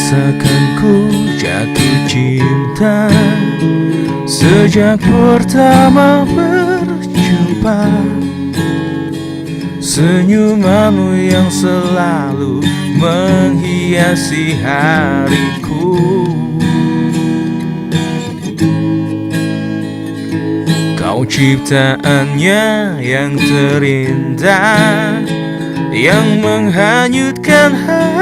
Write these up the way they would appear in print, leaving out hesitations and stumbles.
Rasakan ku jatuh cinta sejak pertama berjumpa. Senyumanmu yang selalu menghiasi hariku. Kau ciptaannya yang terindah, yang menghanyutkan hatiku.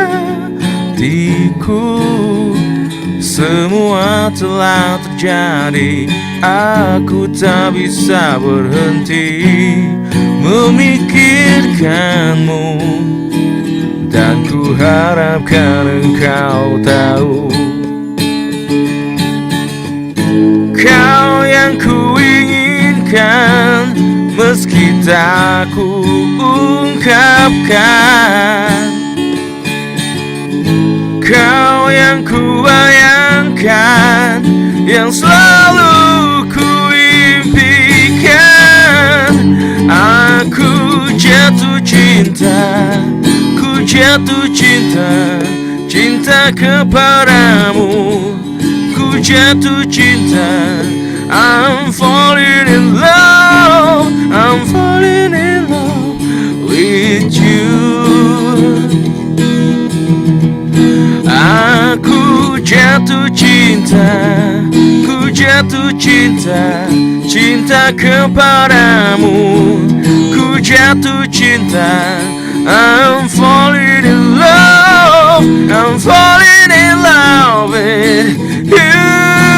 Semua telah terjadi, aku tak bisa berhenti memikirkanmu. Dan ku harapkan engkau tahu, kau yang ku inginkan, meski tak ku ungkapkan. Kau yang ku bayangkan, yang selalu ku impikan. Aku jatuh cinta, ku jatuh cinta, cinta kepadamu. Ku jatuh cinta, I'm falling in love, I'm falling in love with you. Aku jatuh cinta, ku jatuh cinta, cinta kepadamu. Ku jatuh cinta, I'm falling in love, I'm falling in love with you.